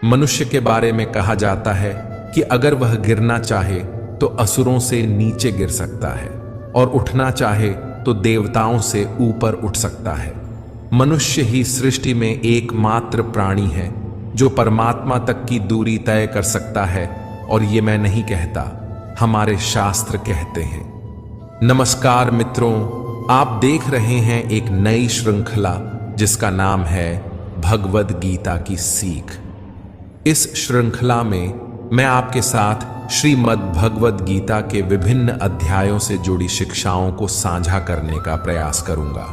मनुष्य के बारे में कहा जाता है कि अगर वह गिरना चाहे तो असुरों से नीचे गिर सकता है और उठना चाहे तो देवताओं से ऊपर उठ सकता है। मनुष्य ही सृष्टि में एकमात्र प्राणी है जो परमात्मा तक की दूरी तय कर सकता है, और ये मैं नहीं कहता, हमारे शास्त्र कहते हैं। नमस्कार मित्रों, आप देख रहे हैं एक नई श्रृंखला जिसका नाम है भगवद गीता की सीख। इस श्रृंखला में मैं आपके साथ श्रीमद् भगवद गीता के विभिन्न अध्यायों से जुड़ी शिक्षाओं को साझा करने का प्रयास करूंगा।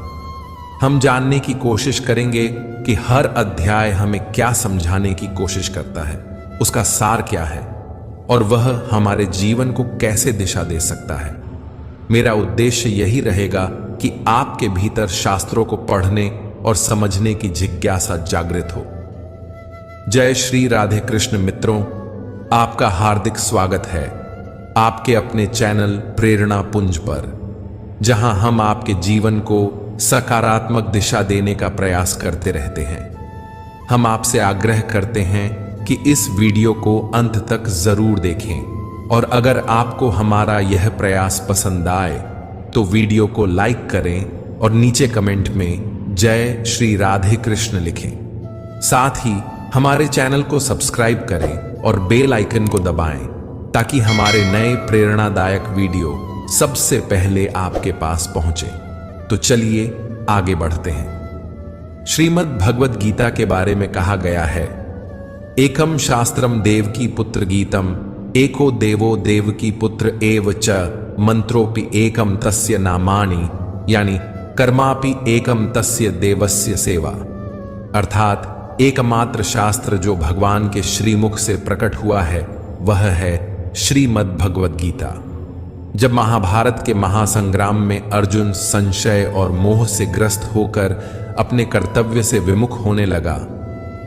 हम जानने की कोशिश करेंगे कि हर अध्याय हमें क्या समझाने की कोशिश करता है, उसका सार क्या है और वह हमारे जीवन को कैसे दिशा दे सकता है। मेरा उद्देश्य यही रहेगा कि आपके भीतर शास्त्रों को पढ़ने और समझने की जिज्ञासा जागृत हो। जय श्री राधे कृष्ण मित्रों, आपका हार्दिक स्वागत है आपके अपने चैनल प्रेरणा पुंज पर, जहां हम आपके जीवन को सकारात्मक दिशा देने का प्रयास करते रहते हैं। हम आपसे आग्रह करते हैं कि इस वीडियो को अंत तक जरूर देखें, और अगर आपको हमारा यह प्रयास पसंद आए तो वीडियो को लाइक करें और नीचे कमेंट में जय श्री राधे कृष्ण लिखें। साथ ही हमारे चैनल को सब्सक्राइब करें और बेल आइकन को दबाएं ताकि हमारे नए प्रेरणादायक वीडियो सबसे पहले आपके पास पहुंचे। तो चलिए आगे बढ़ते हैं। श्रीमद् भगवद गीता के बारे में कहा गया है, एकम शास्त्रम देवकी पुत्र गीतम, एको देवो देवकी पुत्र एव च, मंत्रोपि एकम तस्य नामानि, यानी कर्मापि एकम तस्य देवस्य सेवा। अर्थात एकमात्र शास्त्र जो भगवान के श्रीमुख से प्रकट हुआ है वह है श्रीमद् भगवद गीता। जब महाभारत के महासंग्राम में अर्जुन संशय और मोह से ग्रस्त होकर अपने कर्तव्य से विमुख होने लगा,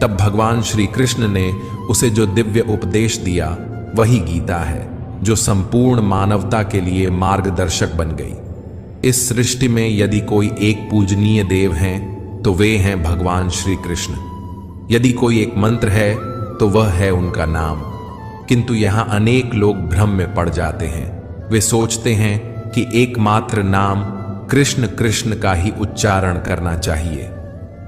तब भगवान श्री कृष्ण ने उसे जो दिव्य उपदेश दिया वही गीता है, जो संपूर्ण मानवता के लिए मार्गदर्शक बन गई। इस सृष्टि में यदि कोई एक पूजनीय देव हैं तो वे हैं भगवान श्री कृष्ण। यदि कोई एक मंत्र है तो वह है उनका नाम। किंतु यहां अनेक लोग भ्रम में पड़ जाते हैं। वे सोचते हैं कि एकमात्र नाम कृष्ण कृष्ण का ही उच्चारण करना चाहिए,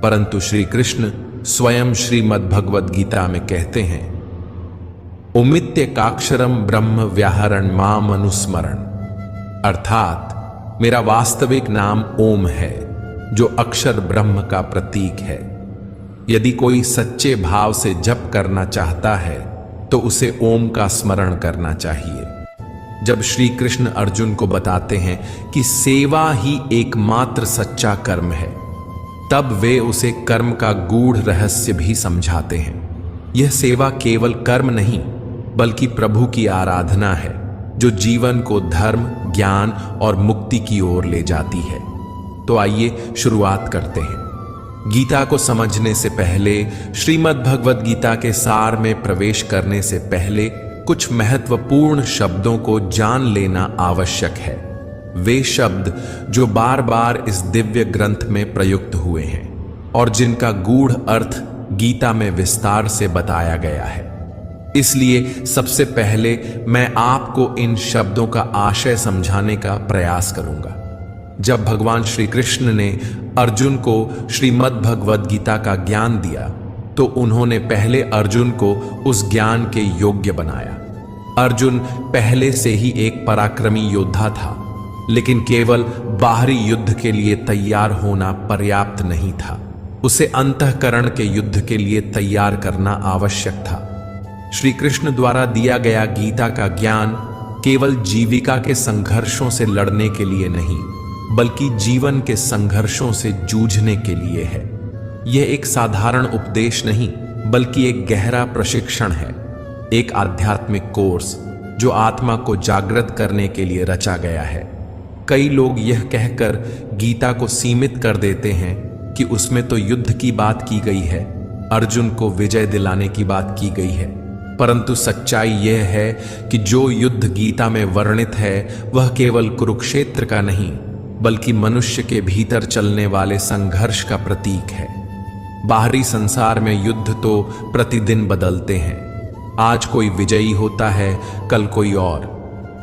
परंतु श्री कृष्ण स्वयं श्रीमद् भगवद गीता में कहते हैं, उमित्येकाक्षरम ब्रह्म व्याहरण माम अनुस्मरण। अर्थात मेरा वास्तविक नाम ओम है, जो अक्षर ब्रह्म का प्रतीक है। यदि कोई सच्चे भाव से जप करना चाहता है तो उसे ओम का स्मरण करना चाहिए। जब श्री कृष्ण अर्जुन को बताते हैं कि सेवा ही एकमात्र सच्चा कर्म है, तब वे उसे कर्म का गूढ़ रहस्य भी समझाते हैं। यह सेवा केवल कर्म नहीं बल्कि प्रभु की आराधना है, जो जीवन को धर्म, ज्ञान और मुक्ति की ओर ले जाती है। तो आइए शुरुआत करते हैं। गीता को समझने से पहले, श्रीमद् भगवद गीता के सार में प्रवेश करने से पहले कुछ महत्वपूर्ण शब्दों को जान लेना आवश्यक है। वे शब्द जो बार बार इस दिव्य ग्रंथ में प्रयुक्त हुए हैं और जिनका गूढ़ अर्थ गीता में विस्तार से बताया गया है। इसलिए सबसे पहले मैं आपको इन शब्दों का आशय समझाने का प्रयास करूंगा। जब भगवान श्री कृष्ण ने अर्जुन को श्रीमद् भगवद गीता का ज्ञान दिया तो उन्होंने पहले अर्जुन को उस ज्ञान के योग्य बनाया। अर्जुन पहले से ही एक पराक्रमी योद्धा था, लेकिन केवल बाहरी युद्ध के लिए तैयार होना पर्याप्त नहीं था। उसे अंतःकरण के युद्ध के लिए तैयार करना आवश्यक था। श्री कृष्ण द्वारा दिया गया गीता का ज्ञान केवल जीविका के संघर्षों से लड़ने के लिए नहीं, बल्कि जीवन के संघर्षों से जूझने के लिए है। यह एक साधारण उपदेश नहीं बल्कि एक गहरा प्रशिक्षण है, एक आध्यात्मिक कोर्स जो आत्मा को जागृत करने के लिए रचा गया है। कई लोग यह कहकर गीता को सीमित कर देते हैं कि उसमें तो युद्ध की बात की गई है, अर्जुन को विजय दिलाने की बात की गई है, परंतु सच्चाई यह है कि जो युद्ध गीता में वर्णित है वह केवल कुरुक्षेत्र का नहीं बल्कि मनुष्य के भीतर चलने वाले संघर्ष का प्रतीक है। बाहरी संसार में युद्ध तो प्रतिदिन बदलते हैं। आज कोई विजयी होता है, कल कोई और,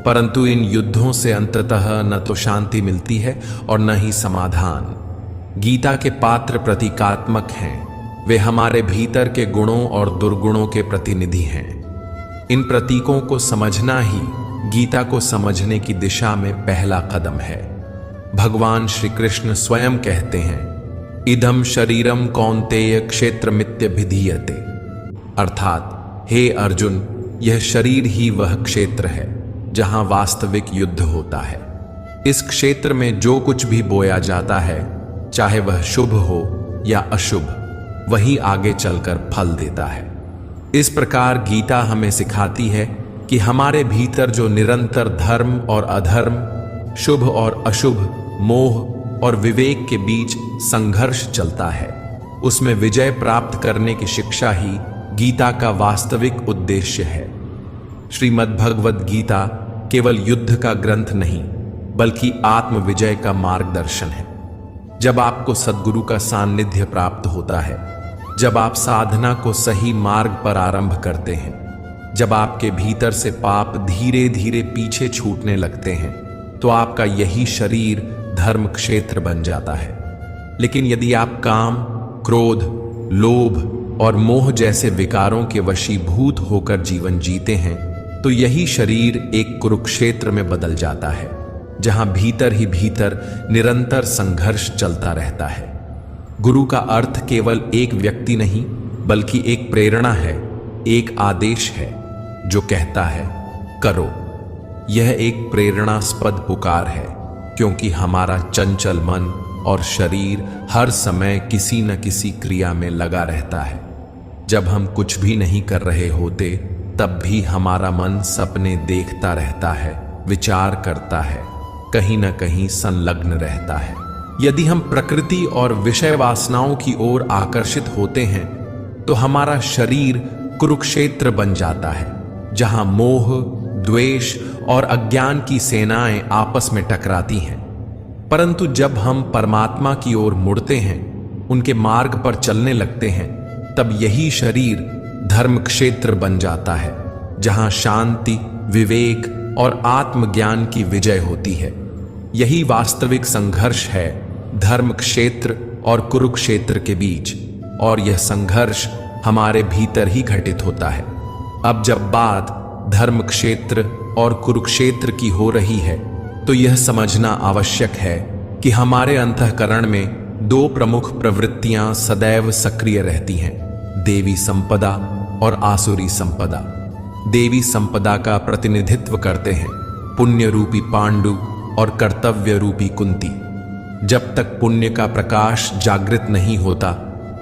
परंतु इन युद्धों से अंततः न तो शांति मिलती है और न ही समाधान। गीता के पात्र प्रतीकात्मक हैं। वे हमारे भीतर के गुणों और दुर्गुणों के प्रतिनिधि हैं। इन प्रतीकों को समझना ही गीता को समझने की दिशा में पहला कदम है। भगवान श्री कृष्ण स्वयं कहते हैं, इदम शरीरम कौन्तेय क्षेत्रमित्यभिधीयते, अर्थात हे अर्जुन, यह शरीर ही वह क्षेत्र है जहां वास्तविक युद्ध होता है। इस क्षेत्र में जो कुछ भी बोया जाता है, चाहे वह शुभ हो या अशुभ, वही आगे चलकर फल देता है। इस प्रकार गीता हमें सिखाती है कि हमारे भीतर जो निरंतर धर्म और अधर्म, शुभ और अशुभ, मोह और विवेक के बीच संघर्ष चलता है, उसमें विजय प्राप्त करने की शिक्षा ही गीता का वास्तविक उद्देश्य है। श्रीमद् भगवद गीता केवल युद्ध का ग्रंथ नहीं, बल्कि आत्म विजय का मार्गदर्शन है। जब आपको सद्गुरु का सान्निध्य प्राप्त होता है, जब आप साधना को सही मार्ग पर आरंभ करते हैं, जब आपके भीतर से पाप धीरे धीरे पीछे छूटने लगते हैं, तो आपका यही शरीर धर्म क्षेत्र बन जाता है। लेकिन यदि आप काम, क्रोध, लोभ और मोह जैसे विकारों के वशीभूत होकर जीवन जीते हैं, तो यही शरीर एक कुरुक्षेत्र में बदल जाता है, जहां भीतर ही भीतर निरंतर संघर्ष चलता रहता है। गुरु का अर्थ केवल एक व्यक्ति नहीं, बल्कि एक प्रेरणा है, एक आदेश है जो कहता है करो। यह एक प्रेरणास्पद पुकार है, क्योंकि हमारा चंचल मन और शरीर हर समय किसी न किसी क्रिया में लगा रहता है। जब हम कुछ भी नहीं कर रहे होते, तब भी हमारा मन सपने देखता रहता है, विचार करता है, कहीं न कहीं संलग्न रहता है। यदि हम प्रकृति और विषय वासनाओं की ओर आकर्षित होते हैं, तो हमारा शरीर कुरुक्षेत्र बन जाता है, जहां मोह, द्वेष और अज्ञान की सेनाएं आपस में टकराती हैं। परंतु जब हम परमात्मा की ओर मुड़ते हैं, उनके मार्ग पर चलने लगते हैं, तब यही शरीर धर्म क्षेत्र बन जाता है, जहां शांति, विवेक और आत्मज्ञान की विजय होती है। यही वास्तविक संघर्ष है धर्म क्षेत्र और कुरुक्षेत्र के बीच, और यह संघर्ष हमारे भीतर ही घटित होता है। अब जब बात धर्म क्षेत्र और कुरुक्षेत्र की हो रही है, तो यह समझना आवश्यक है कि हमारे अंतःकरण में दो प्रमुख प्रवृत्तियां सदैव सक्रिय रहती हैं, देवी संपदा और आसुरी संपदा। देवी संपदा का प्रतिनिधित्व करते हैं पुण्य रूपी पांडु और कर्तव्य रूपी कुंती। जब तक पुण्य का प्रकाश जागृत नहीं होता,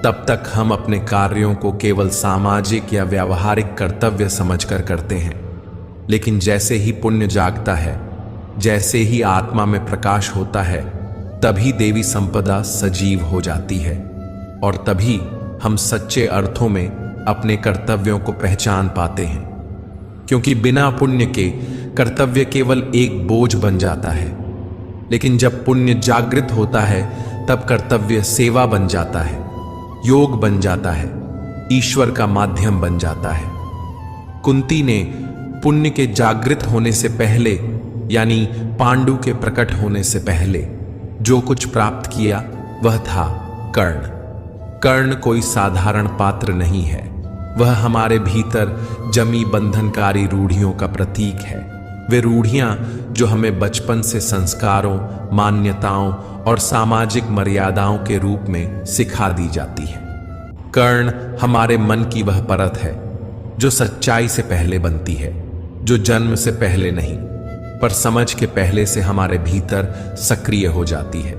तब तक हम अपने कार्यों को केवल सामाजिक या व्यावहारिक कर्तव्य समझकर करते हैं। लेकिन जैसे ही पुण्य जागता है, जैसे ही आत्मा में प्रकाश होता है, तभी देवी संपदा सजीव हो जाती है, और तभी हम सच्चे अर्थों में अपने कर्तव्यों को पहचान पाते हैं। क्योंकि बिना पुण्य के कर्तव्य केवल एक बोझ बन जाता है, लेकिन जब पुण्य जागृत होता है, तब कर्तव्य सेवा बन जाता है, योग बन जाता है, ईश्वर का माध्यम बन जाता है। कुंती ने पुण्य के जागृत होने से पहले, यानी पांडु के प्रकट होने से पहले, जो कुछ प्राप्त किया वह था कर्ण। कर्ण कोई साधारण पात्र नहीं है, वह हमारे भीतर जमी बंधनकारी रूढ़ियों का प्रतीक है। वे रूढ़ियां जो हमें बचपन से संस्कारों, मान्यताओं और सामाजिक मर्यादाओं के रूप में सिखा दी जाती है। कर्ण हमारे मन की वह परत है जो सच्चाई से पहले बनती है, जो जन्म से पहले नहीं, पर समझ के पहले से हमारे भीतर सक्रिय हो जाती है।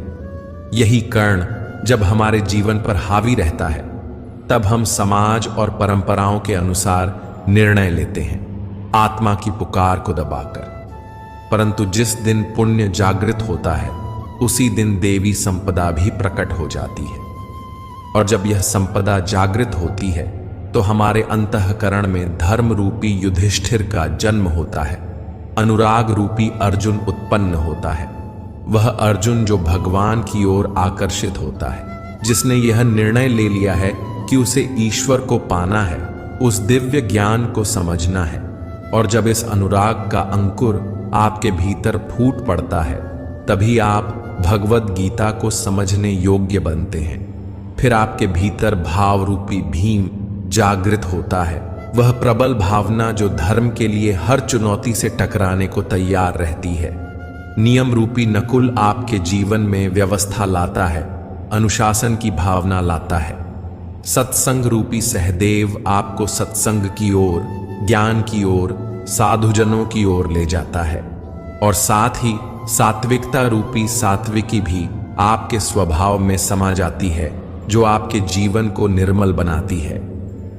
यही कर्ण जब हमारे जीवन पर हावी रहता है, तब हम समाज और परंपराओं के अनुसार निर्णय लेते हैं, आत्मा की पुकार को दबाकर। परंतु जिस दिन पुण्य जागृत होता है, उसी दिन देवी संपदा भी प्रकट हो जाती है। और जब यह संपदा जागृत होती है, तो हमारे अंतःकरण में धर्म रूपी युधिष्ठिर का जन्म होता है, अनुराग रूपी अर्जुन उत्पन्न होता है। वह अर्जुन जो भगवान की ओर आकर्षित होता है, जिसने यह निर्णय ले लिया है कि उसे ईश्वर को पाना है, उस दिव्य ज्ञान को समझना है। और जब इस अनुराग का अंकुर आपके भीतर फूट पड़ता है, तभी आप भगवद गीता को समझने योग्य बनते हैं। फिर आपके भीतर भाव रूपी भीम जागृत होता है, वह प्रबल भावना जो धर्म के लिए हर चुनौती से टकराने को तैयार रहती है। नियम रूपी नकुल आपके जीवन में व्यवस्था लाता है, अनुशासन की भावना लाता है। सत्संग रूपी सहदेव आपको सत्संग की ओर, ज्ञान की ओर, साधुजनों की ओर ले जाता है। और साथ ही सात्विकता रूपी सात्विकी भी आपके स्वभाव में समा जाती है, जो आपके जीवन को निर्मल बनाती है।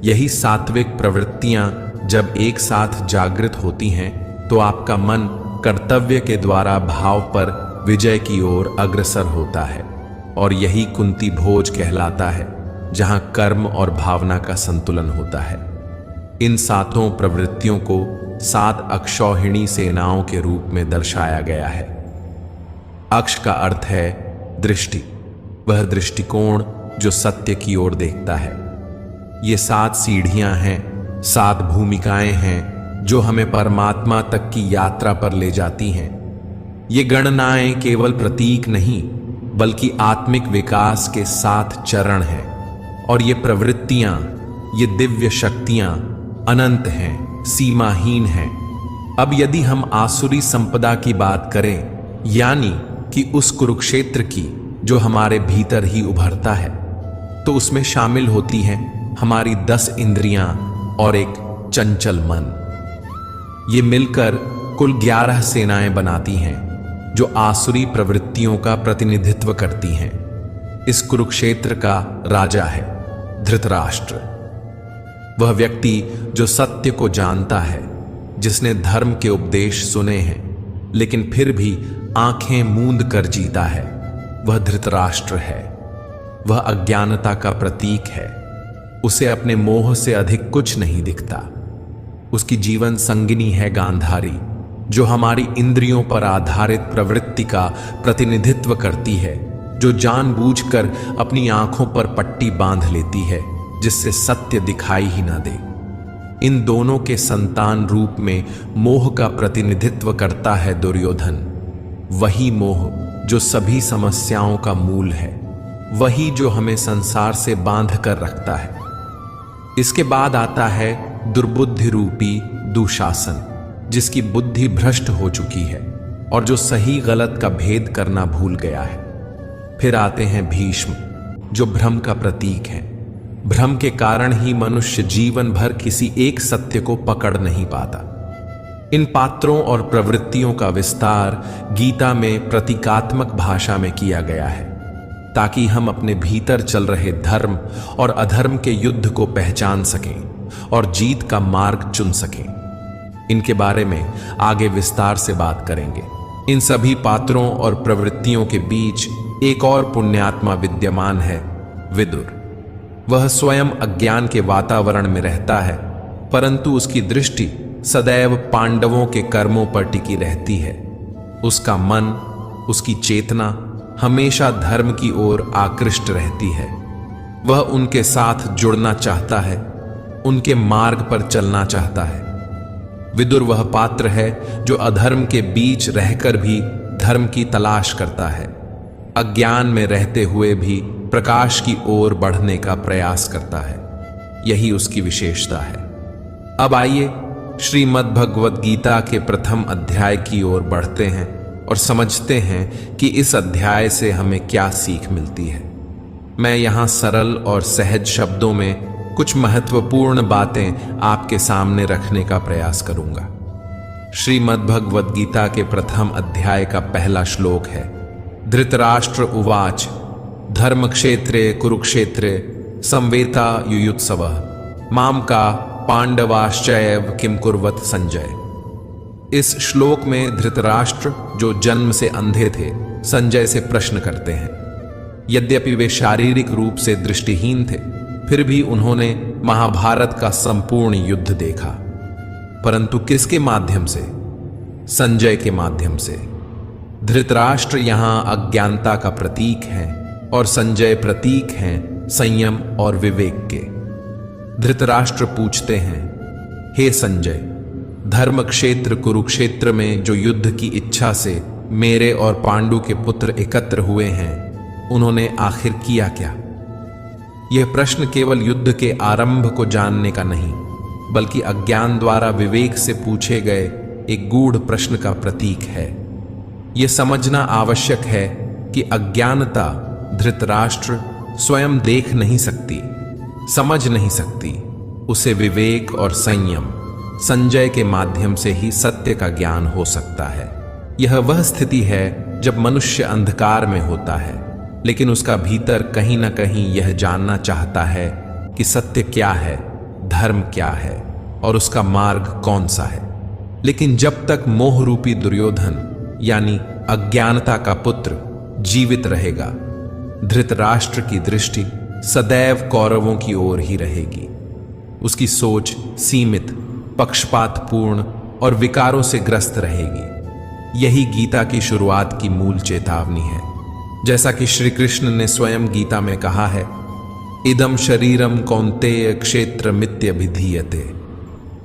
यही सात्विक प्रवृत्तियां जब एक साथ जागृत होती हैं, तो आपका मन कर्तव्य के द्वारा भाव पर विजय की ओर अग्रसर होता है। और यही कुंती भोज कहलाता है, जहां कर्म और भावना का संतुलन होता है। इन सातों प्रवृत्तियों को 7 अक्षौहिणी सेनाओं के रूप में दर्शाया गया है। अक्ष का अर्थ है दृष्टि, वह दृष्टिकोण जो सत्य की ओर देखता है। ये 7 सीढ़ियां हैं, 7 भूमिकाएं हैं जो हमें परमात्मा तक की यात्रा पर ले जाती हैं। ये गणनाएं केवल प्रतीक नहीं, बल्कि आत्मिक विकास के 7 चरण हैं। और ये प्रवृत्तियां, ये दिव्य शक्तियां अनंत हैं, सीमाहीन हैं। अब यदि हम आसुरी संपदा की बात करें, यानी कि उस कुरुक्षेत्र की जो हमारे भीतर ही उभरता है, तो उसमें शामिल होती हैं हमारी 10 इंद्रियां और एक चंचल मन। ये मिलकर कुल 11 सेनाएं बनाती हैं, जो आसुरी प्रवृत्तियों का प्रतिनिधित्व करती हैं। इस कुरुक्षेत्र का राजा है धृतराष्ट्र, वह व्यक्ति जो सत्य को जानता है, जिसने धर्म के उपदेश सुने हैं, लेकिन फिर भी आंखें मूंद कर जीता है। वह धृतराष्ट्र है। वह अज्ञानता का प्रतीक है। उसे अपने मोह से अधिक कुछ नहीं दिखता। उसकी जीवन संगिनी है गांधारी, जो हमारी इंद्रियों पर आधारित प्रवृत्ति का प्रतिनिधित्व करती है, जो जानबूझकर अपनी आंखों पर पट्टी बांध लेती है, जिससे सत्य दिखाई ही ना दे। इन दोनों के संतान रूप में मोह का प्रतिनिधित्व करता है दुर्योधन। वही मोह जो सभी समस्याओं का मूल है, वही जो हमें संसार से बांध कर रखता है। इसके बाद आता है दुर्बुद्धि रूपी दुशासन, जिसकी बुद्धि भ्रष्ट हो चुकी है और जो सही गलत का भेद करना भूल गया है। फिर आते हैं भीष्म, जो भ्रम का प्रतीक है। भ्रम के कारण ही मनुष्य जीवन भर किसी एक सत्य को पकड़ नहीं पाता। इन पात्रों और प्रवृत्तियों का विस्तार गीता में प्रतीकात्मक भाषा में किया गया है, ताकि हम अपने भीतर चल रहे धर्म और अधर्म के युद्ध को पहचान सकें और जीत का मार्ग चुन सकें। इनके बारे में आगे विस्तार से बात करेंगे। इन सभी पात्रों और प्रवृत्तियों के बीच एक और पुण्यात्मा विद्यमान है, विदुर। वह स्वयं अज्ञान के वातावरण में रहता है, परंतु उसकी दृष्टि सदैव पांडवों के कर्मों पर टिकी रहती है। उसका मन, उसकी चेतना हमेशा धर्म की ओर आकृष्ट रहती है। वह उनके साथ जुड़ना चाहता है, उनके मार्ग पर चलना चाहता है। विदुर वह पात्र है जो अधर्म के बीच रहकर भी धर्म की तलाश करता है, अज्ञान में रहते हुए भी प्रकाश की ओर बढ़ने का प्रयास करता है। यही उसकी विशेषता है। अब आइए श्रीमद् भगवद गीता के प्रथम अध्याय की ओर बढ़ते हैं और समझते हैं कि इस अध्याय से हमें क्या सीख मिलती है। मैं यहाँ सरल और सहज शब्दों में कुछ महत्वपूर्ण बातें आपके सामने रखने का प्रयास करूंगा। श्रीमद् भगवद गीता के प्रथम अध्याय का पहला श्लोक है, धृतराष्ट्र उवाच धर्मक्षेत्रे कुरुक्षेत्रे संवेता युयुत्सवः माम का पांडवाश्चैव किम कुर्वत संजय। इस श्लोक में धृतराष्ट्र, जो जन्म से अंधे थे, संजय से प्रश्न करते हैं। यद्यपि वे शारीरिक रूप से दृष्टिहीन थे, फिर भी उन्होंने महाभारत का संपूर्ण युद्ध देखा, परंतु किसके माध्यम से? संजय के माध्यम से। धृतराष्ट्र यहां अज्ञानता का प्रतीक है और संजय प्रतीक हैं संयम और विवेक के। धृतराष्ट्र पूछते हैं, हे संजय, धर्म क्षेत्र कुरुक्षेत्र में जो युद्ध की इच्छा से मेरे और पांडु के पुत्र एकत्र हुए हैं, उन्होंने आखिर किया क्या? यह प्रश्न केवल युद्ध के आरंभ को जानने का नहीं, बल्कि अज्ञान द्वारा विवेक से पूछे गए एक गूढ़ प्रश्न का प्रतीक है। यह समझना आवश्यक है कि अज्ञानता धृतराष्ट्र स्वयं देख नहीं सकती, समझ नहीं सकती। उसे विवेक और संयम संजय के माध्यम से ही सत्य का ज्ञान हो सकता है। यह वह स्थिति है जब मनुष्य अंधकार में होता है, लेकिन उसका भीतर कहीं ना कहीं यह जानना चाहता है कि सत्य क्या है, धर्म क्या है और उसका मार्ग कौन सा है। लेकिन जब तक मोह रूपी दुर्योधन यानी अज्ञानता का पुत्र जीवित रहेगा, धृतराष्ट्र की दृष्टि सदैव कौरवों की ओर ही रहेगी। उसकी सोच सीमित, पक्षपातपूर्ण और विकारों से ग्रस्त रहेगी। यही गीता की शुरुआत की मूल चेतावनी है। जैसा कि श्री कृष्ण ने स्वयं गीता में कहा है, इदम शरीरम कौन्तेय क्षेत्र मित्यभिधीयते।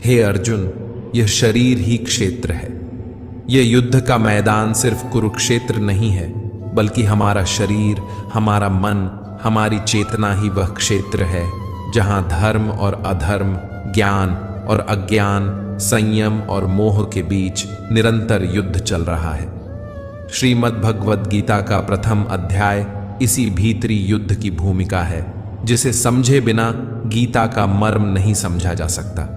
हे अर्जुन, यह शरीर ही क्षेत्र है। यह युद्ध का मैदान सिर्फ कुरुक्षेत्र नहीं है, बल्कि हमारा शरीर, हमारा मन, हमारी चेतना ही वह क्षेत्र है जहां धर्म और अधर्म, ज्ञान और अज्ञान, संयम और मोह के बीच निरंतर युद्ध चल रहा है। श्रीमद् भगवद गीता का प्रथम अध्याय इसी भीतरी युद्ध की भूमिका है, जिसे समझे बिना गीता का मर्म नहीं समझा जा सकता।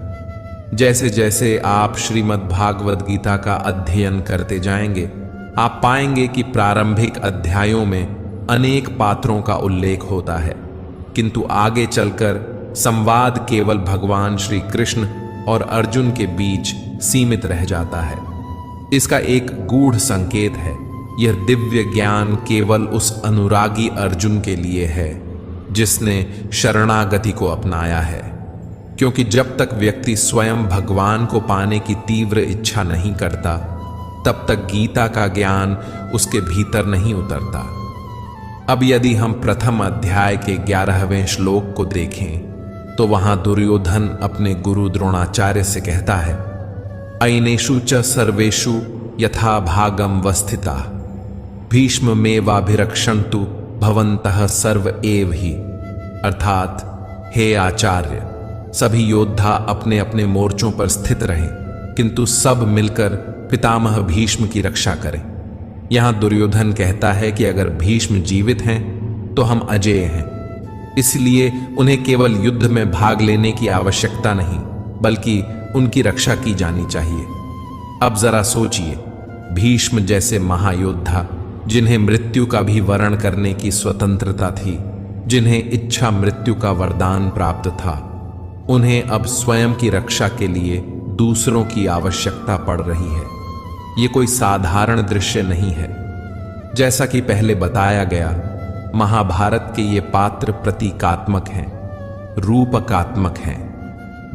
जैसे जैसे आप श्रीमद् भागवत गीता का अध्ययन करते जाएंगे, आप पाएंगे कि प्रारंभिक अध्यायों में अनेक पात्रों का उल्लेख होता है, किंतु आगे चलकर संवाद केवल भगवान श्री कृष्ण और अर्जुन के बीच सीमित रह जाता है। इसका एक गूढ़ संकेत है, यह दिव्य ज्ञान केवल उस अनुरागी अर्जुन के लिए है जिसने शरणागति को अपनाया है। क्योंकि जब तक व्यक्ति स्वयं भगवान को पाने की तीव्र इच्छा नहीं करता, तब तक गीता का ज्ञान उसके भीतर नहीं उतरता। अब यदि हम प्रथम अध्याय के 11वें श्लोक को देखें, तो वहां दुर्योधन अपने गुरु द्रोणाचार्य से कहता है, अयनेषु च सर्वेषु यथा भागम वस्थिता भीष्म मेवाभिरक्षन्तु भवन्तः सर्व एव ही। अर्थात, हे आचार्य, सभी योद्धा अपने अपने मोर्चों पर स्थित रहें, किंतु सब मिलकर पितामह भीष्म की रक्षा करें। यहां दुर्योधन कहता है कि अगर भीष्म जीवित हैं तो हम अजेय हैं, इसलिए उन्हें केवल युद्ध में भाग लेने की आवश्यकता नहीं, बल्कि उनकी रक्षा की जानी चाहिए। अब जरा सोचिए, भीष्म जैसे महायोद्धा, जिन्हें मृत्यु का भी वर्ण करने की स्वतंत्रता थी, जिन्हें इच्छा मृत्यु का वरदान प्राप्त था, उन्हें अब स्वयं की रक्षा के लिए दूसरों की आवश्यकता पड़ रही है। ये कोई साधारण दृश्य नहीं है। जैसा कि पहले बताया गया, महाभारत के ये पात्र प्रतीकात्मक हैं, रूपकात्मक हैं।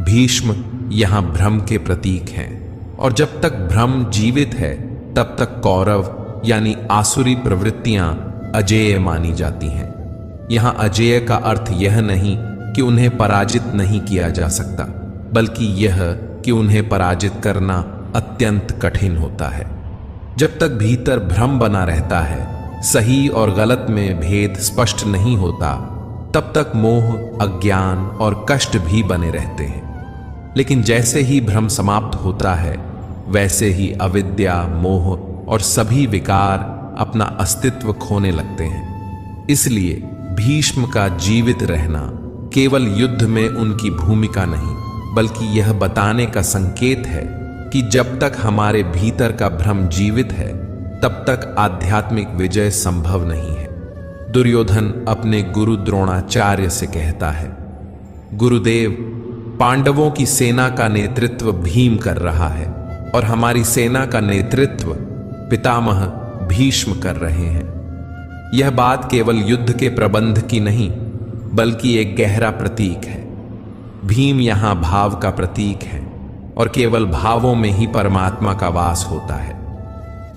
भीष्म यहां भ्रम के प्रतीक हैं, और जब तक भ्रम जीवित है, तब तक कौरव यानी आसुरी प्रवृत्तियां अजेय मानी जाती हैं। यहां अजेय का अर्थ यह नहीं कि उन्हें पराजित नहीं किया जा सकता, बल्कि यह कि उन्हें पराजित करना अत्यंत कठिन होता है। जब तक भीतर भ्रम बना रहता है, सही और गलत में भेद स्पष्ट नहीं होता, तब तक मोह, अज्ञान और कष्ट भी बने रहते हैं। लेकिन जैसे ही भ्रम समाप्त होता है, वैसे ही अविद्या, मोह और सभी विकार अपना अस्तित्व खोने लगते हैं। इसलिए भीष्म का जीवित रहना केवल युद्ध में उनकी भूमिका नहीं, बल्कि यह बताने का संकेत है कि जब तक हमारे भीतर का भ्रम जीवित है, तब तक आध्यात्मिक विजय संभव नहीं है। दुर्योधन अपने गुरु द्रोणाचार्य से कहता है, गुरुदेव, पांडवों की सेना का नेतृत्व भीम कर रहा है और हमारी सेना का नेतृत्व पितामह भीष्म कर रहे हैं। यह बात केवल युद्ध के प्रबंध की नहीं, बल्कि एक गहरा प्रतीक है। भीम यहां भाव का प्रतीक है, और केवल भावों में ही परमात्मा का वास होता है।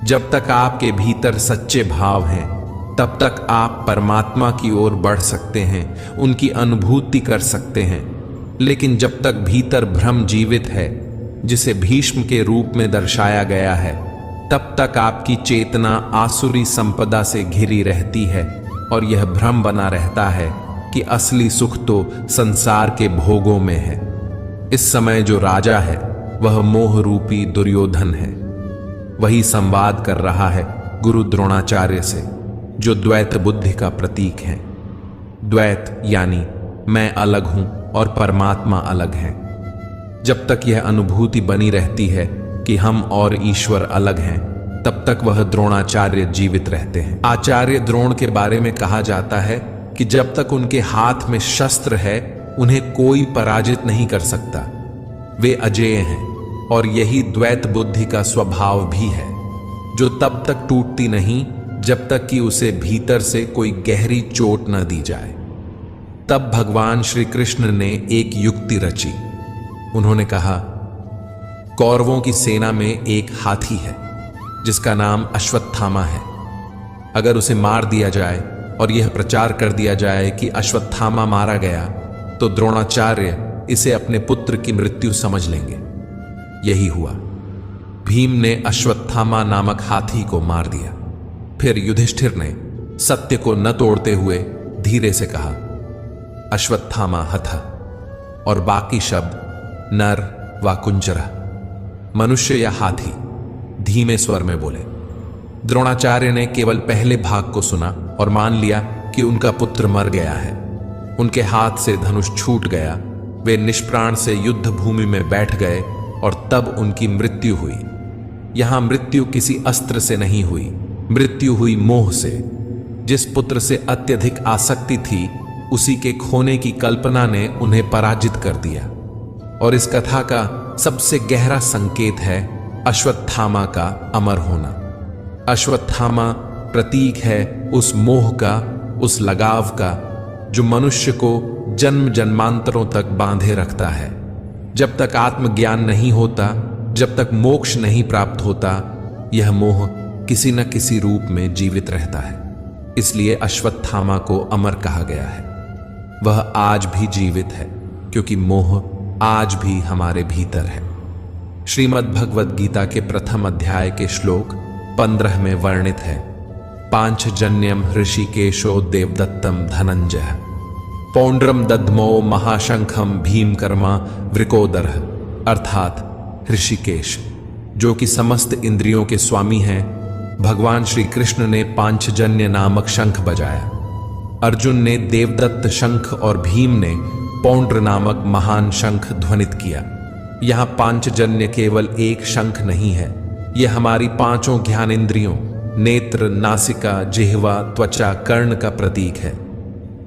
जब तक आपके भीतर सच्चे भाव हैं, तब तक आप परमात्मा की ओर बढ़ सकते हैं, उनकी अनुभूति कर सकते हैं। लेकिन जब तक भीतर भ्रम जीवित है, जिसे भीष्म के रूप में दर्शाया गया है, तब तक आपकी चेतना आसुरी संपदा से घिरी रहती है और यह भ्रम बना रहता है कि असली सुख तो संसार के भोगों में है। इस समय जो राजा है वह मोह रूपी दुर्योधन है। वही संवाद कर रहा है गुरु द्रोणाचार्य से, जो द्वैत बुद्धि का प्रतीक है। द्वैत यानी मैं अलग हूं और परमात्मा अलग है। जब तक यह अनुभूति बनी रहती है कि हम और ईश्वर अलग हैं, तब तक वह द्रोणाचार्य जीवित रहते हैं। आचार्य द्रोण के बारे में कहा जाता है कि जब तक उनके हाथ में शस्त्र है, उन्हें कोई पराजित नहीं कर सकता। वे अजेय हैं और यही द्वैत बुद्धि का स्वभाव भी है, जो तब तक टूटती नहीं जब तक कि उसे भीतर से कोई गहरी चोट न दी जाए। तब भगवान श्री कृष्ण ने एक युक्ति रची। उन्होंने कहा, कौरवों की सेना में एक हाथी है जिसका नाम अश्वत्थामा है। अगर उसे मार दिया जाए और यह प्रचार कर दिया जाए कि अश्वत्थामा मारा गया, तो द्रोणाचार्य इसे अपने पुत्र की मृत्यु समझ लेंगे। यही हुआ। भीम ने अश्वत्थामा नामक हाथी को मार दिया। फिर युधिष्ठिर ने सत्य को न तोड़ते हुए धीरे से कहा, अश्वत्थामा हथ, और बाकी शब्द नर व कुंजरा, मनुष्य या हाथी, धीमे स्वर में बोले। द्रोणाचार्य ने केवल पहले भाग को सुना और मान लिया कि उनका पुत्र मर गया है। उनके हाथ से धनुष छूट गया। वे निष्प्राण से युद्ध भूमि में बैठ गए और तब उनकी मृत्यु हुई। यहां मृत्यु किसी अस्त्र से नहीं हुई, मृत्यु हुई मोह से। जिस पुत्र से अत्यधिक आसक्ति थी, उसी के खोने की कल्पना ने उन्हें पराजित कर दिया। और इस कथा का सबसे गहरा संकेत है अश्वत्थामा का अमर होना। अश्वत्थामा प्रतीक है उस मोह का, उस लगाव का, जो मनुष्य को जन्म जन्मांतरों तक बांधे रखता है। जब तक आत्मज्ञान नहीं होता, जब तक मोक्ष नहीं प्राप्त होता, यह मोह किसी न किसी रूप में जीवित रहता है। इसलिए अश्वत्थामा को अमर कहा गया है। वह आज भी जीवित है, क्योंकि मोह आज भी हमारे भीतर है। श्रीमद् भगवद गीता के प्रथम अध्याय के श्लोक 15 में वर्णित है, पांचजन्यम ऋषिकेशो देवदत्तम धनंजय पौंड्रम दद्मो महाशंखम भीमकर्मा वृकोदर, अर्थात ऋषिकेश, जो कि समस्त इंद्रियों के स्वामी हैं। भगवान श्री कृष्ण ने पांचजन्य नामक शंख बजाया। अर्जुन ने देवदत्त शंख और भीम ने पौंड्र नामक महान शंख ध्वनित किया। यहां पांचजन्य केवल एक शंख नहीं है, यह हमारी पांचों ज्ञानेंद्रियों नेत्र, नासिका, जिह्वा, त्वचा, कर्ण का प्रतीक है।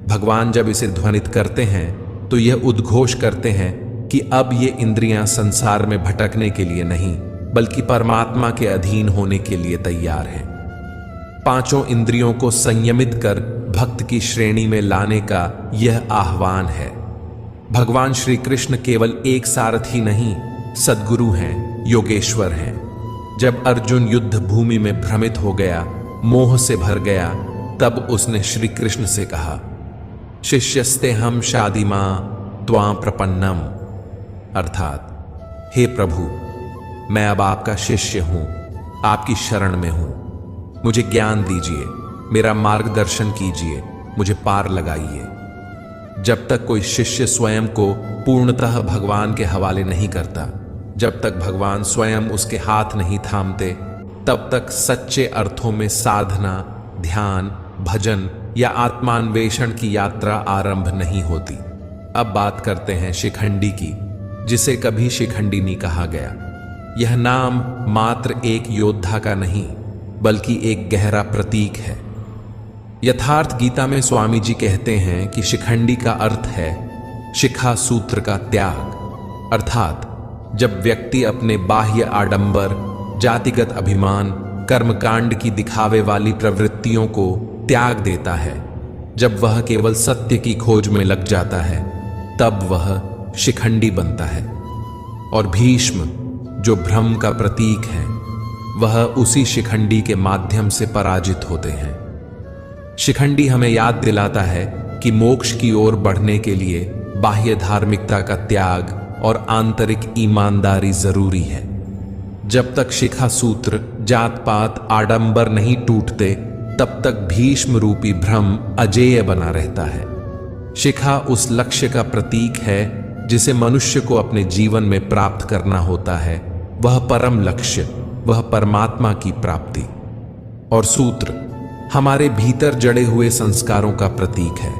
भगवान जब इसे ध्वनित करते हैं तो यह उद्घोष करते हैं कि अब ये इंद्रियां संसार में भटकने के लिए नहीं, बल्कि परमात्मा के अधीन होने के लिए तैयार हैं। पांचों इंद्रियों को संयमित कर भक्त की श्रेणी में लाने का यह आह्वान है। भगवान श्री कृष्ण केवल एक सारथी नहीं, सद्गुरु हैं, योगेश्वर हैं। जब अर्जुन युद्ध भूमि में भ्रमित हो गया, मोह से भर गया, तब उसने श्री कृष्ण से कहा, शिष्यस्ते हम शादिमा त्वां प्रपन्नम, अर्थात हे प्रभु, मैं अब आपका शिष्य हूं, आपकी शरण में हूं। मुझे ज्ञान दीजिए, मेरा मार्गदर्शन कीजिए, मुझे पार लगाइए। जब तक कोई शिष्य स्वयं को पूर्णतः भगवान के हवाले नहीं करता, जब तक भगवान स्वयं उसके हाथ नहीं थामते, तब तक सच्चे अर्थों में साधना, ध्यान, भजन या आत्मान्वेषण की यात्रा आरंभ नहीं होती। अब बात करते हैं शिखंडी की, जिसे कभी शिखंडी नहीं कहा गया। यह नाम मात्र एक योद्धा का नहीं, बल्कि एक गहरा प्रतीक है। यथार्थ गीता में स्वामी जी कहते हैं कि शिखंडी का अर्थ है शिखा सूत्र का त्याग, अर्थात जब व्यक्ति अपने बाह्य आडंबर, जातिगत अभिमान, कर्मकांड की दिखावे वाली प्रवृत्तियों को त्याग देता है, जब वह केवल सत्य की खोज में लग जाता है, तब वह शिखंडी बनता है। और भीष्म, जो भ्रम का प्रतीक है, वह उसी शिखंडी के माध्यम से पराजित होते हैं। शिखंडी हमें याद दिलाता है कि मोक्ष की ओर बढ़ने के लिए बाह्य धार्मिकता का त्याग और आंतरिक ईमानदारी जरूरी है। जब तक शिखा सूत्र, जात पात, आडंबर नहीं टूटते, तब तक भीष्म रूपी भ्रम अजेय बना रहता है। शिखा उस लक्ष्य का प्रतीक है जिसे मनुष्य को अपने जीवन में प्राप्त करना होता है। वह परम लक्ष्य, वह परमात्मा की प्राप्ति। और सूत्र हमारे भीतर जड़े हुए संस्कारों का प्रतीक है।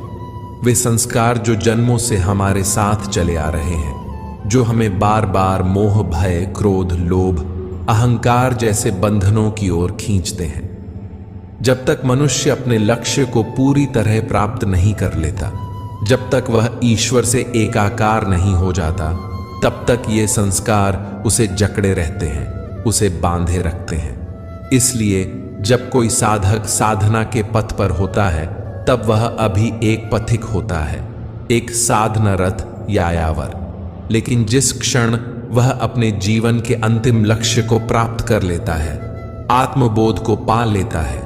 वे संस्कार जो जन्मों से हमारे साथ चले आ रहे हैं, जो हमें बार बार मोह, भय, क्रोध, लोभ, अहंकार जैसे बंधनों की ओर खींचते हैं। जब तक मनुष्य अपने लक्ष्य को पूरी तरह प्राप्त नहीं कर लेता, जब तक वह ईश्वर से एकाकार नहीं हो जाता, तब तक ये संस्कार उसे जकड़े रहते हैं, उसे बांधे रखते हैं। इसलिए जब कोई साधक साधना के पथ पर होता है, तब वह अभी एक पथिक होता है, एक साधनरत यायावर। लेकिन जिस क्षण वह अपने जीवन के अंतिम लक्ष्य को प्राप्त कर लेता है, आत्मबोध को पा लेता है,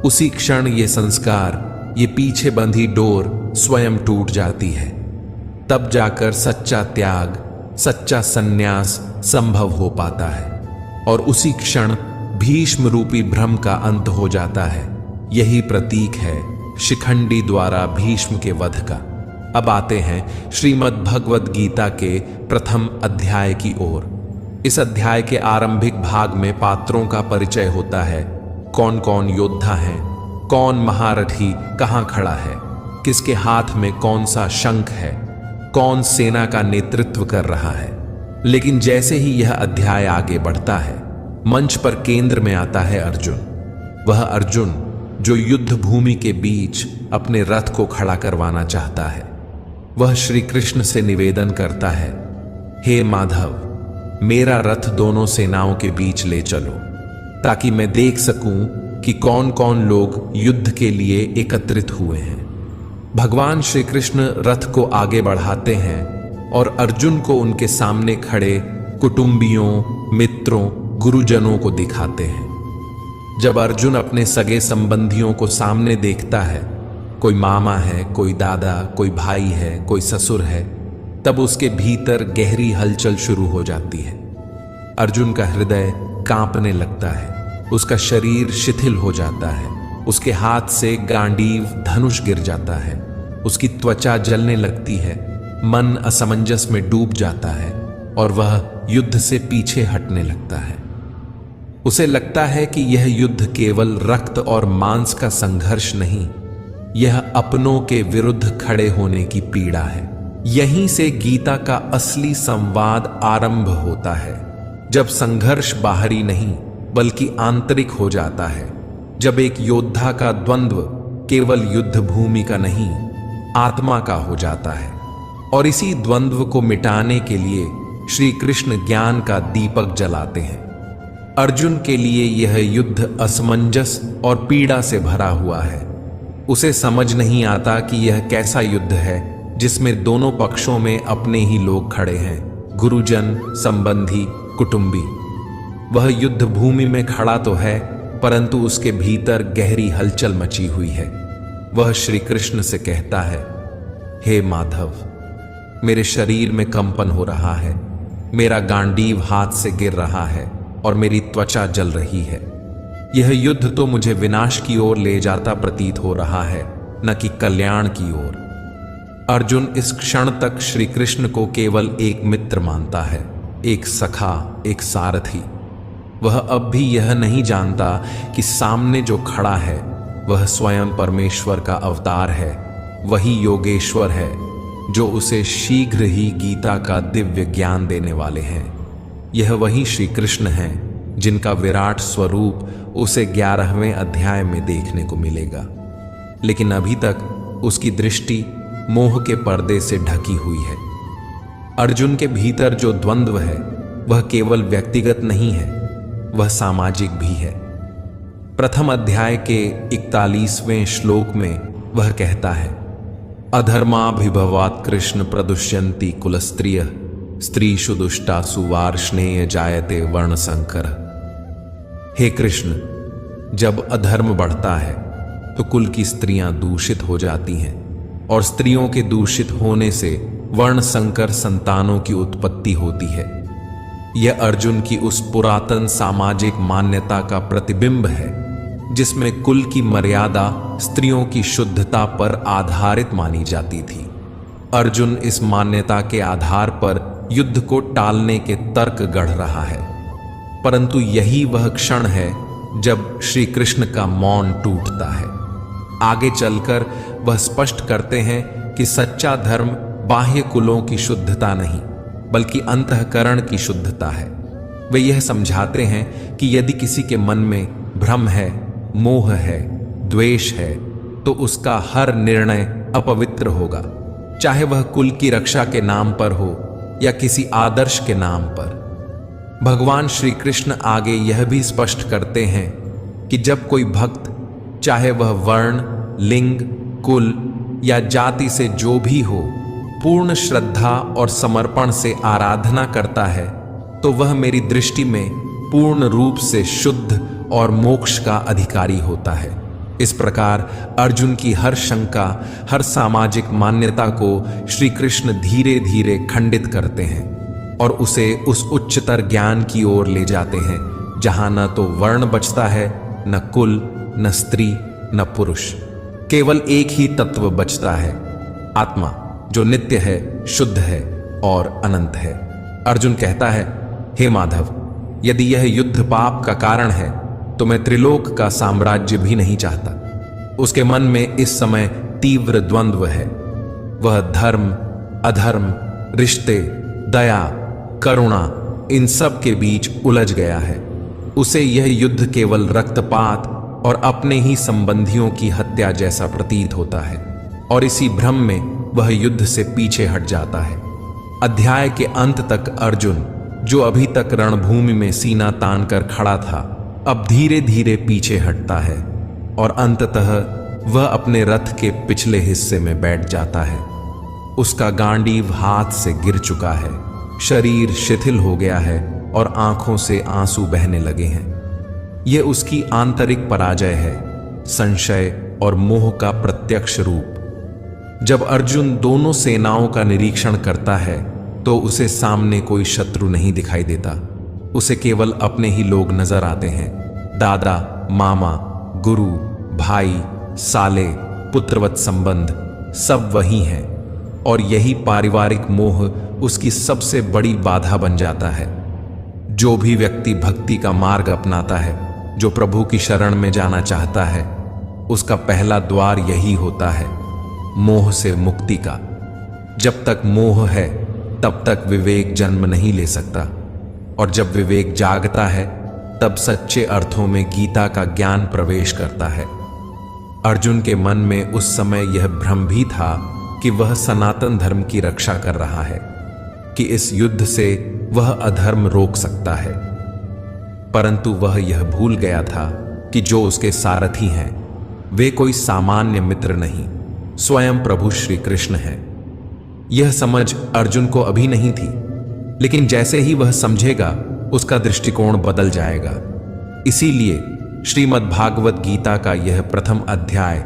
उसी क्षण ये संस्कार, ये पीछे बंधी डोर स्वयं टूट जाती है। तब जाकर सच्चा त्याग, सच्चा संन्यास संभव हो पाता है और उसी क्षण भीष्म रूपी भ्रम का अंत हो जाता है। यही प्रतीक है शिखंडी द्वारा भीष्म के वध का। अब आते हैं श्रीमद् भगवद गीता के प्रथम अध्याय की ओर। इस अध्याय के आरंभिक भाग में पात्रों का परिचय होता है। कौन कौन योद्धा हैं, कौन महारथी कहाँ खड़ा है, किसके हाथ में कौन सा शंख है, कौन सेना का नेतृत्व कर रहा है। लेकिन जैसे ही यह अध्याय आगे बढ़ता है, मंच पर केंद्र में आता है अर्जुन। वह अर्जुन जो युद्ध भूमि के बीच अपने रथ को खड़ा करवाना चाहता है। वह श्री कृष्ण से निवेदन करता है, हे माधव, मेरा रथ दोनों सेनाओं के बीच ले चलो, ताकि मैं देख सकूं कि कौन कौन लोग युद्ध के लिए एकत्रित हुए हैं। भगवान श्री कृष्ण रथ को आगे बढ़ाते हैं और अर्जुन को उनके सामने खड़े कुटुंबियों, मित्रों, गुरुजनों को दिखाते हैं। जब अर्जुन अपने सगे संबंधियों को सामने देखता है, कोई मामा है, कोई दादा, कोई भाई है, कोई ससुर है, तब उसके भीतर गहरी हलचल शुरू हो जाती है। अर्जुन का हृदय कांपने लगता है, उसका शरीर शिथिल हो जाता है, उसके हाथ से गांडीव धनुष गिर जाता है, उसकी त्वचा जलने लगती है, मन असमंजस में डूब जाता है और वह युद्ध से पीछे हटने लगता है। उसे लगता है कि यह युद्ध केवल रक्त और मांस का संघर्ष नहीं, यह अपनों के विरुद्ध खड़े होने की पीड़ा है। यहीं से गीता का असली संवाद आरंभ होता है, जब संघर्ष बाहरी नहीं बल्कि आंतरिक हो जाता है, जब एक योद्धा का द्वंद्व केवल युद्ध भूमि का नहीं, आत्मा का हो जाता है। और इसी द्वंद्व को मिटाने के लिए श्री कृष्ण ज्ञान का दीपक जलाते हैं। अर्जुन के लिए यह युद्ध असमंजस और पीड़ा से भरा हुआ है। उसे समझ नहीं आता कि यह कैसा युद्ध है जिसमें दोनों पक्षों में अपने ही लोग खड़े हैं, गुरुजन, संबंधी, कुटुंबी। वह युद्ध भूमि में खड़ा तो है, परंतु उसके भीतर गहरी हलचल मची हुई है। वह श्री कृष्ण से कहता है, हे माधव, मेरे शरीर में कंपन हो रहा है, मेरा गांडीव हाथ से गिर रहा है और मेरी त्वचा जल रही है। यह युद्ध तो मुझे विनाश की ओर ले जाता प्रतीत हो रहा है, न कि कल्याण की ओर। अर्जुन इस क्षण तक श्री कृष्ण को केवल एक मित्र मानता है, एक सखा, एक सारथी। वह अब भी यह नहीं जानता कि सामने जो खड़ा है वह स्वयं परमेश्वर का अवतार है, वही योगेश्वर है जो उसे शीघ्र ही गीता का दिव्य ज्ञान देने वाले हैं। यह वही श्री कृष्ण हैं जिनका विराट स्वरूप उसे 11वें अध्याय में देखने को मिलेगा। लेकिन अभी तक उसकी दृष्टि मोह के पर्दे से ढकी हुई है। अर्जुन के भीतर जो द्वंद्व है वह केवल व्यक्तिगत नहीं है, वह सामाजिक भी है। प्रथम अध्याय के 41वें श्लोक में वह कहता है, अधर्माभिभवात् कृष्ण प्रदुष्यन्ति कुलस्त्रियः स्त्रीषु दुष्टासु वार्ष्णेय जायते वर्णसंकर। हे कृष्ण, जब अधर्म बढ़ता है, तो कुल की स्त्रियां दूषित हो जाती हैं और स्त्रियों के दूषित होने से वर्ण संकर संतानों की उत्पत्ति होती है। यह अर्जुन की उस पुरातन सामाजिक मान्यता का प्रतिबिंब है जिसमें कुल की मर्यादा स्त्रियों की शुद्धता पर आधारित मानी जाती थी। अर्जुन इस मान्यता के आधार पर युद्ध को टालने के तर्क गढ़ रहा है, परंतु यही वह क्षण है जब श्री कृष्ण का मौन टूटता है। आगे चलकर वह स्पष्ट करते हैं कि सच्चा धर्म बाह्य कुलों की शुद्धता नहीं बल्कि अंतःकरण की शुद्धता है। वे यह समझाते हैं कि यदि किसी के मन में भ्रम है, मोह है, द्वेष है, तो उसका हर निर्णय अपवित्र होगा, चाहे वह कुल की रक्षा के नाम पर हो या किसी आदर्श के नाम पर। भगवान श्री कृष्ण आगे यह भी स्पष्ट करते हैं कि जब कोई भक्त, चाहे वह वर्ण, लिंग, कुल या जाति से जो भी हो, पूर्ण श्रद्धा और समर्पण से आराधना करता है तो वह मेरी दृष्टि में पूर्ण रूप से शुद्ध और मोक्ष का अधिकारी होता है। इस प्रकार अर्जुन की हर शंका, हर सामाजिक मान्यता को श्री कृष्ण धीरे धीरे खंडित करते हैं और उसे उस उच्चतर ज्ञान की ओर ले जाते हैं जहां न तो वर्ण बचता है, न कुल, न स्त्री, न पुरुष। केवल एक ही तत्व बचता है, आत्मा, जो नित्य है, शुद्ध है और अनंत है। अर्जुन कहता है, हे माधव, यदि यह युद्ध पाप का कारण है तो मैं त्रिलोक का साम्राज्य भी नहीं चाहता। उसके मन में इस समय तीव्र द्वंद्व है। वह धर्म, अधर्म, रिश्ते, दया, करुणा, इन सब के बीच उलझ गया है। उसे यह युद्ध केवल रक्तपात और अपने ही संबंधियों की हत्या जैसा प्रतीत होता है और इसी भ्रम में वह युद्ध से पीछे हट जाता है। अध्याय के अंत तक अर्जुन, जो अभी तक रणभूमि में सीना तान कर खड़ा था, अब धीरे धीरे पीछे हटता है और अंततः वह अपने रथ के पिछले हिस्से में बैठ जाता है। उसका गांडीव हाथ से गिर चुका है, शरीर शिथिल हो गया है और आंखों से आंसू बहने लगे हैं। यह उसकी आंतरिक पराजय है, संशय और मोह का प्रत्यक्ष रूप। जब अर्जुन दोनों सेनाओं का निरीक्षण करता है तो उसे सामने कोई शत्रु नहीं दिखाई देता। उसे केवल अपने ही लोग नजर आते हैं। दादा, मामा, गुरु, भाई, साले, पुत्रवत संबंध सब वही हैं और यही पारिवारिक मोह उसकी सबसे बड़ी बाधा बन जाता है। जो भी व्यक्ति भक्ति का मार्ग अपनाता है, जो प्रभु की शरण में जाना चाहता है, उसका पहला द्वार यही होता है, मोह से मुक्ति का। जब तक मोह है तब तक विवेक जन्म नहीं ले सकता और जब विवेक जागता है तब सच्चे अर्थों में गीता का ज्ञान प्रवेश करता है। अर्जुन के मन में उस समय यह भ्रम भी था कि वह सनातन धर्म की रक्षा कर रहा है, कि इस युद्ध से वह अधर्म रोक सकता है, परंतु वह यह भूल गया था कि जो उसके सारथी हैं वे कोई सामान्य मित्र नहीं, स्वयं प्रभु श्री कृष्ण हैं। यह समझ अर्जुन को अभी नहीं थी, लेकिन जैसे ही वह समझेगा उसका दृष्टिकोण बदल जाएगा। इसीलिए श्रीमद् भागवत गीता का यह प्रथम अध्याय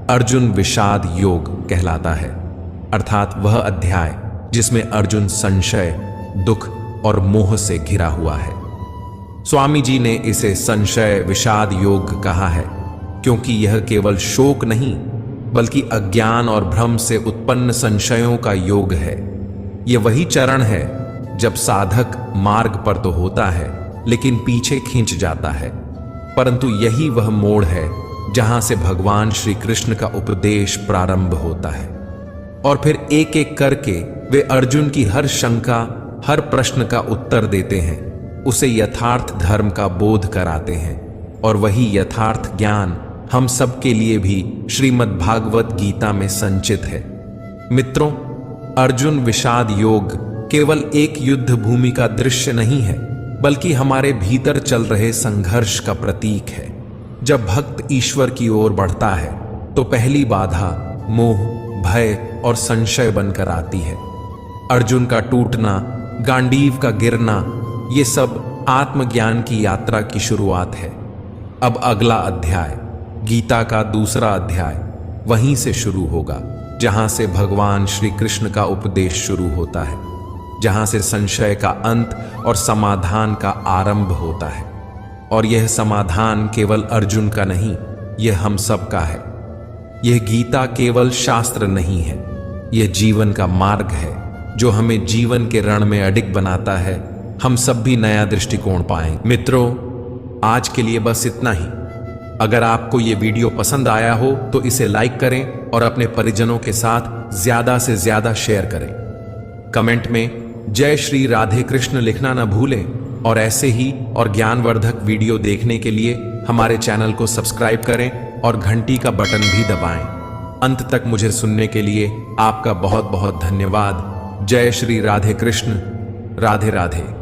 अर्जुन विषाद योग कहलाता है, अर्थात वह अध्याय जिसमें अर्जुन संशय, दुख और मोह से घिरा हुआ है। स्वामी जी ने इसे संशय विषाद योग कहा है क्योंकि यह केवल शोक नहीं बल्कि अज्ञान और भ्रम से उत्पन्न संशयों का योग है। यह वही चरण है जब साधक मार्ग पर तो होता है लेकिन पीछे खींच जाता है, परंतु यही वह मोड़ है जहां से भगवान श्री कृष्ण का उपदेश प्रारंभ होता है और फिर एक एक करके वे अर्जुन की हर शंका, हर प्रश्न का उत्तर देते हैं, उसे यथार्थ धर्म का बोध कराते हैं और वही यथार्थ ज्ञान हम सब के लिए भी श्रीमद् भागवत गीता में संचित है। मित्रों, अर्जुन विषाद योग केवल एक युद्ध भूमि का दृश्य नहीं है बल्कि हमारे भीतर चल रहे संघर्ष का प्रतीक है। जब भक्त ईश्वर की ओर बढ़ता है तो पहली बाधा मोह, भय और संशय बनकर आती है। अर्जुन का टूटना, गांडीव का गिरना, ये सब आत्मज्ञान की यात्रा की शुरुआत है। अब अगला अध्याय गीता का दूसरा अध्याय वहीं से शुरू होगा जहां से भगवान श्री कृष्ण का उपदेश शुरू होता है, जहां से संशय का अंत और समाधान का आरंभ होता है। और यह समाधान केवल अर्जुन का नहीं, यह हम सब का है। यह गीता केवल शास्त्र नहीं है, यह जीवन का मार्ग है जो हमें जीवन के रण में अडिग बनाता है। हम सब भी नया दृष्टिकोण पाएंगे। मित्रों, आज के लिए बस इतना ही। अगर आपको ये वीडियो पसंद आया हो तो इसे लाइक करें और अपने परिजनों के साथ ज्यादा से ज्यादा शेयर करें। कमेंट में जय श्री राधे कृष्ण लिखना न भूलें और ऐसे ही और ज्ञानवर्धक वीडियो देखने के लिए हमारे चैनल को सब्सक्राइब करें और घंटी का बटन भी दबाएं। अंत तक मुझे सुनने के लिए आपका बहुत बहुत धन्यवाद। जय श्री राधे कृष्ण। राधे राधे।